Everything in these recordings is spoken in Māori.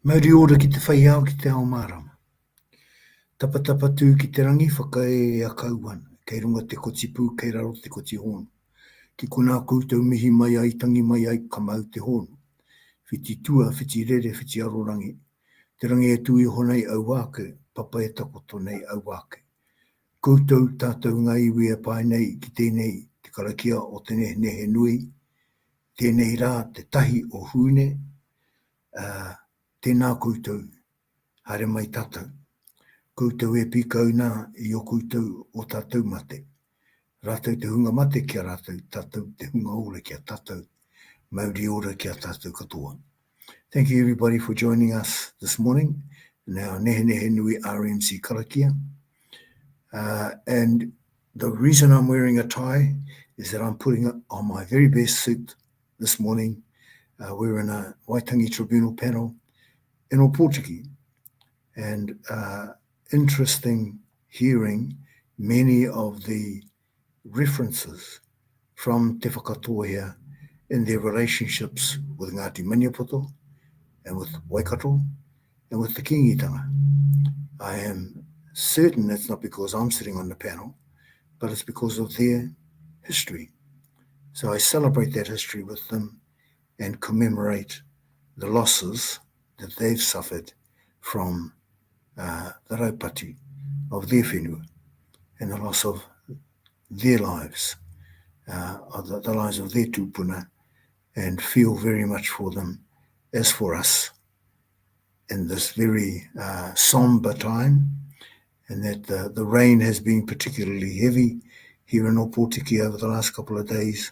Mauri ora ki te whaiau ki te ao marama. Tapatapa tū ki te rangi whakae a kauana, kei runga te kotipū, kei raro te koti honu. Ki kuna koutou mihi mai ai, tangi mai ai, kamau te honu. Whiti tua, whiti rere, whiti arorangi. Te rangi e tui honei au wāke, papa e takoto nei au wāke. Koutou tātou ngā iwi e pai nei ki tēnei te karakia o te Nehenehenui, tēnei rā te tahi o Huine, tēnā koutou, haere mai tātou. Koutou e pikau nā I o koutou o tātou mate. Rātou te hunga mate kia rātou, tātou te hunga ora kia tātou. Mauri ora kia tātou katoa. Thank you everybody for joining us this morning in our Nehenehenui RMC Karakia. And the reason I'm wearing a tie is that I'm putting on my very best suit this morning. We're in a Waitangi Tribunal panel in Opotiki. And interesting hearing many of the references from Te Whakatoa here in their relationships with Ngāti Maniapoto and with Waikato and with the Kingitanga. I am certain it's not because I'm sitting on the panel, but it's because of their history. So I celebrate that history with them and commemorate the losses that they've suffered from the raupati of their whenua and the loss of their lives, the lives of their tūpuna, and feel very much for them as for us in this very somber time, and that the rain has been particularly heavy here in Opotiki over the last couple of days,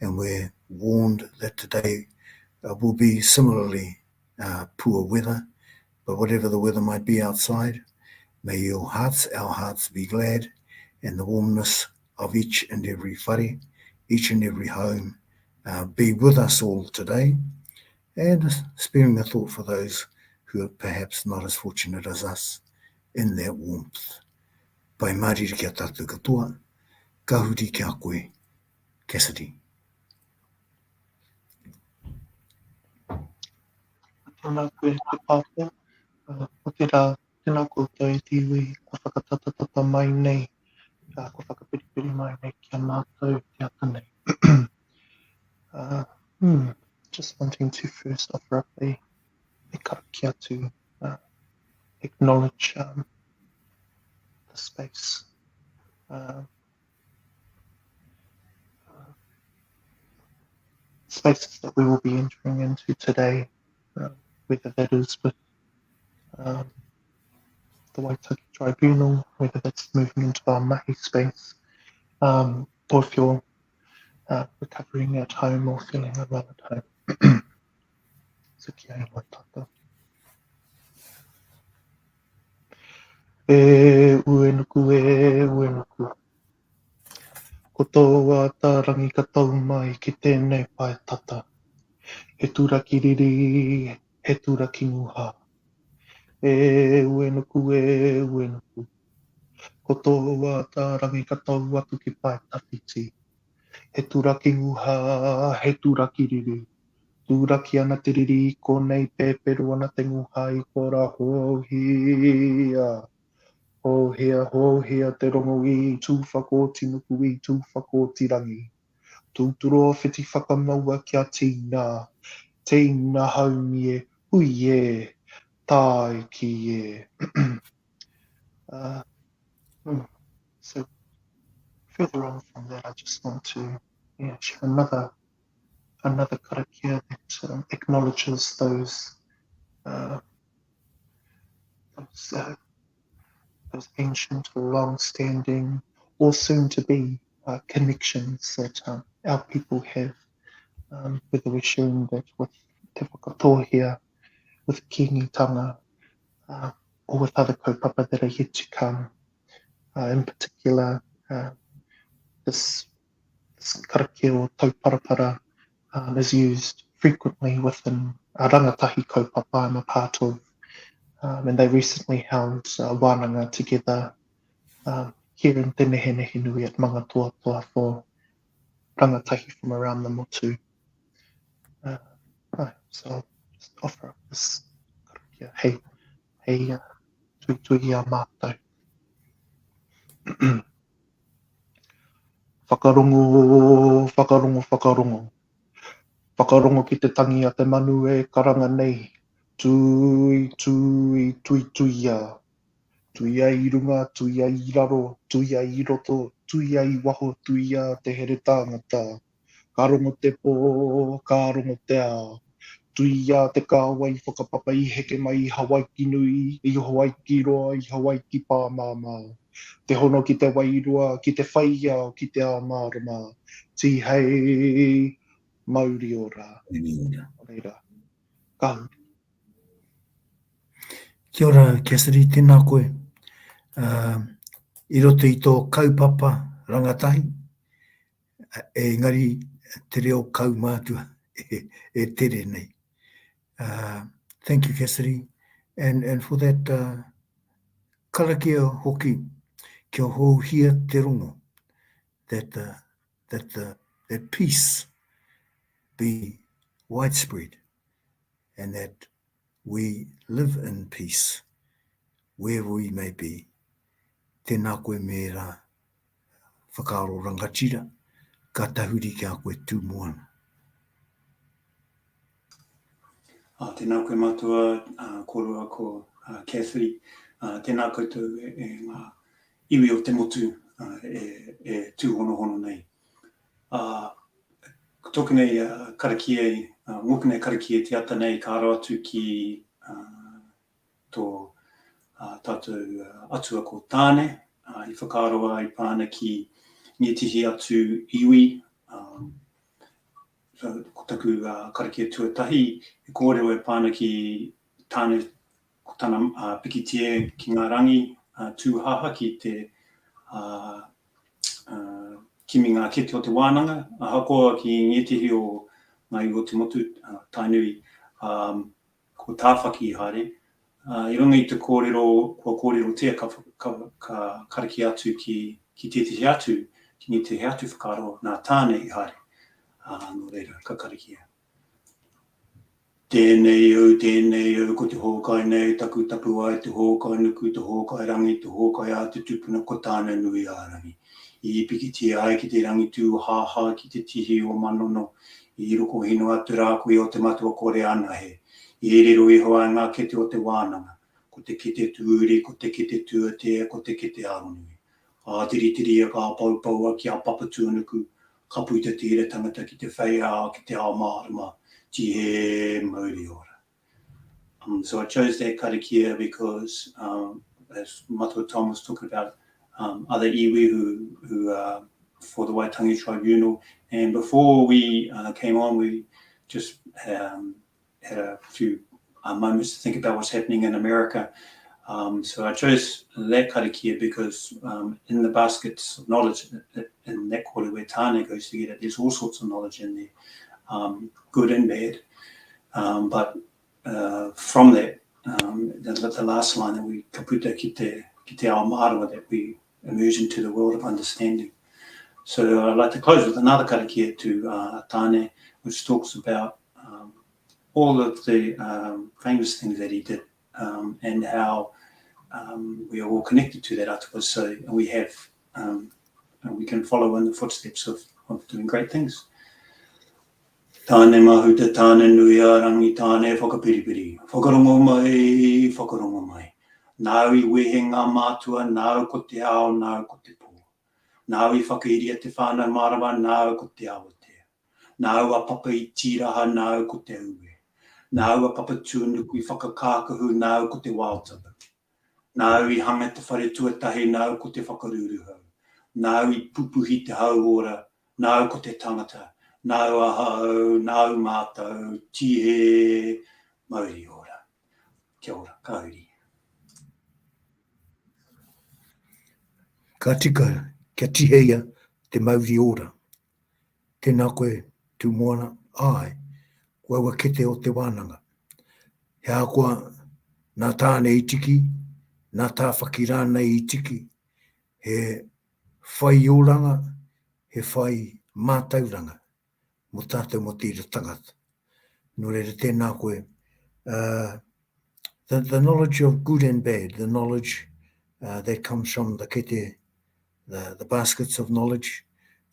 and we're warned that today will be similarly poor weather. But whatever the weather might be outside, may our hearts be glad, and the warmness of each and every whare, each and every home, be with us all today, and sparing a thought for those who are perhaps not as fortunate as us in that warmth. Pai mariri kia tātou katoa, ka huri kia koe, Cassidy. Tēnā koe te pāpea, o te rā, tēnā koutou e te iwi, ko whakatatatata mai nei, ko whakapiripiri mai nei kia mātou te ata nei. Just wanting to first offer up a karakia to acknowledge the space. Spaces that we will be entering into today, whether that is with the Waitaki Tribunal, whether that's moving into our mahi space, or if you're recovering at home or feeling unwell at home. So kia ingoa tātou. E uenuku. Ko tō wā tā rangi ka tau mai ki tēnei pai tata. He tūraki riri, he tūraki nguha. E uenuku. Ko tō wā tā rangi ka tau atu ki pai tawhiti. He tūraki nguha, he tūraki riri. Tūraki ana te riri, ko nei pēperu ana te nguha I kora hohia. Hohia te rongo I tūwhakoti nuku I tūwhakoti rangi. Tūturo whiti whakamaua kia tīna. Tīna haumi e, hui e, tai ki e. So further on from that, I just want to share another karakia that acknowledges those ancient, long-standing, or soon-to-be connections that our people have, whether we're sharing that with Te Whakatoa here, with Kingitanga, or with other kaupapa that are yet to come. In particular, this karakia or tauparapara is used frequently within a rangatahi kaupapa I'm a part of, and they recently held wānanga together here in Te Nehenehenui at Mangatoatoa for rangatahi from around the motu. So I'll just offer up this hei tui a mātou. Whakarongo, whakarongo, whakarongo. Whakarongo ki te tangi a te manu e karanga nei. Tui, tui, tui, tui a. Tui a i runga, tui a i raro, tui a i roto, tui a i waho, tui a te here tāngata. Ka rongo te pō, ka rongo te ao. Tui a te kāwai whakapapa i heke mai i Hawaii ki nui, i Hawaii ki roa, i Hawaii ki pāmāmā. Te hono ki te wairua, ki te whaia, ki te ao mārama. Ti hei, mauri ora. Reira, ka Kia ora, Cassidy, tēnā koe. I roto i tō kaupapa rangatahi, engari te reo kau mātua e tere nei. Thank you, Cassidy. And for that karakia hoki, kia Huihuia te rongo, that peace be widespread and that we live in peace wherever we may be. Tēnā koe me rā whakaaro rangatira, ka tahuri ki a koe tū moana. Tēnā koe mātua, korua ko Cathy. Tēnā koutou ngā iwi o te motu e tū hono nei. Tōku nei karakia, ngoku nei karakia te ata nei ka aro atu ki tō tātou atua ko tāne, I whakaaroa I pāna ki ngetihi atu iwi, ko taku karakia tuatahi, e kōrero e pāna ki tāne, ko tāna pikitia ki ngā rangi tūhaha ki te kimi ngā kete o te wānanga, hakoa ki ngetihi o ngā iwi o te motu tainui, ko tāwhaki I haere. I runga I te kōrero, kua kōrero tia ka karaki atu ki tētihi atu, ki ni te he atu whakaro nā tāne I haere. Nō reira, ka karakia. Tēnei au, ko te hōkai nei, taku tapu ai, te hōkai nuku, te hōkai rangi, te hōkai a te tupuna, ko tāna nui a rangi. I pikitia ai ki te rangi tū haha ki te tihi o manono, I roko hino atu rā koe o te matua kore ana he. I riro I hoa ngā kete o te wānanga, ko te kete tūri, ko te kete tuatea, ko te kete aronui. Tiri ka paupaua ki a papatūnuku, ka puita tira tangata ki te whaiao, ki te ao mārama, ti he mauri ora. So I chose that karakia because, as Matua Tom was talking about, other iwi who for the Waitangi Tribunal, and before we came on, we just had a few moments to think about what's happening in America. So I chose that karakia because in the baskets of knowledge, in that kore where tāne goes together, there's all sorts of knowledge in there, good and bad. But from that, the last line that we kaputa ki te ao marawa, that we emerge into the world of understanding. So I'd like to close with another karakia to tāne, which talks about all of the famous things that he did and how we are all connected to that atua. So we have, we can follow in the footsteps of doing great things. Tāne mahuta, tāne nui a rangi, tāne whakapiripiri. Whakarongo mai. Nau I wehe ngā mātua, nau ko te ao, nau ko te pō. Nau I whakairia te whānau marawa, nau ko te awatea. Nau a papa I tiraha, nau ko te ue. Nau a papa tūnuku I whakakākahu, nau ko te wāutapa. Nau I hanga te whare tuatahi, nau ko te whakaruruhau. Nau I pupuhi te hauora, nau ko te tangata. Nau ahau, nau mātou, tihe, mauri ora. Kia ora, ka uri. Ka tika kia tiheia te mauri ora. Tēnā koe tū moana ai, koe wa kete o te wānanga. He akoa nā tāne I tiki, nā tā whakirāna I tiki, he whai oranga, he whai mātauranga, mo tātou mo tira tangata. Nō reira tēnā koe, the knowledge of good and bad, the knowledge that comes from the kete, the baskets of knowledge,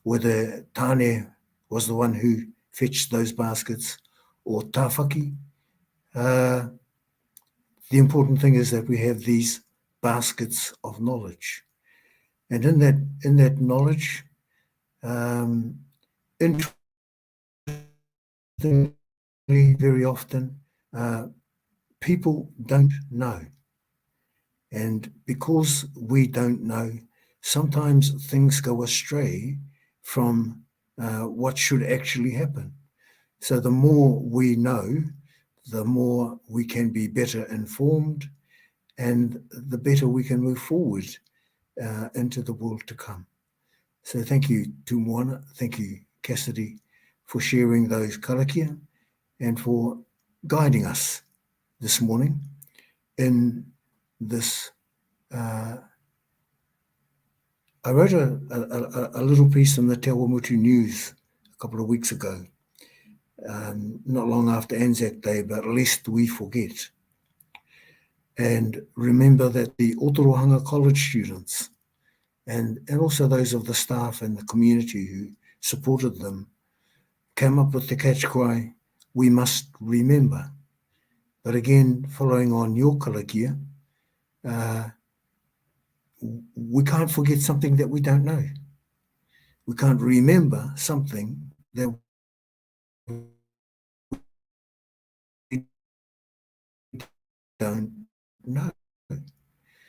whether Tāne was the one who fetched those baskets or Tāwhaki. The important thing is that we have these baskets of knowledge. And in that knowledge, interestingly, very often, people don't know. And because we don't know, sometimes things go astray from what should actually happen. So the more we know, the more we can be better informed, and the better we can move forward into the world to come. So thank you, Tumuana, thank you, Cassidy, for sharing those karakia and for guiding us this morning in this. I wrote a little piece in the Te Awamutu News a couple of weeks ago, not long after Anzac Day, but lest we forget. And remember that the Otorohanga College students and also those of the staff and the community who supported them came up with the catch cry, we must remember. But again, following on your karakia, we can't forget something that we don't know. We can't remember something that we don't know.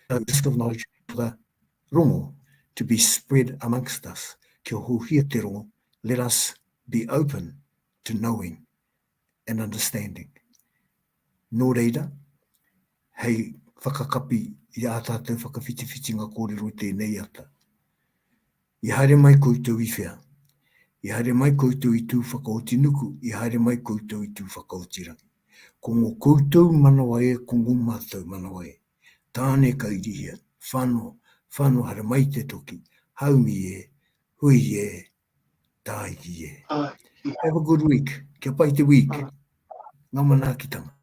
So risk of knowledge for the rongo to be spread amongst us. Kia huihuia te rongo, let us be open to knowing and understanding. Nō reira, hei whakakapi i a tātou whakawhitiwhiti ngā kōrero tēnei ata. I haere mai koutou i whea. I haere mai koutou i tū whakaoti nuku. I haere mai koutou i tū whakaoti rangi. Ko ngō koutou manawa e, ko ngō mātou manawa e. Tāne kairihia, whano haere mai te toki. Haumi e, hui e, tahi e. Have a good week. Kia pai te week. Ngā mana ki tanga.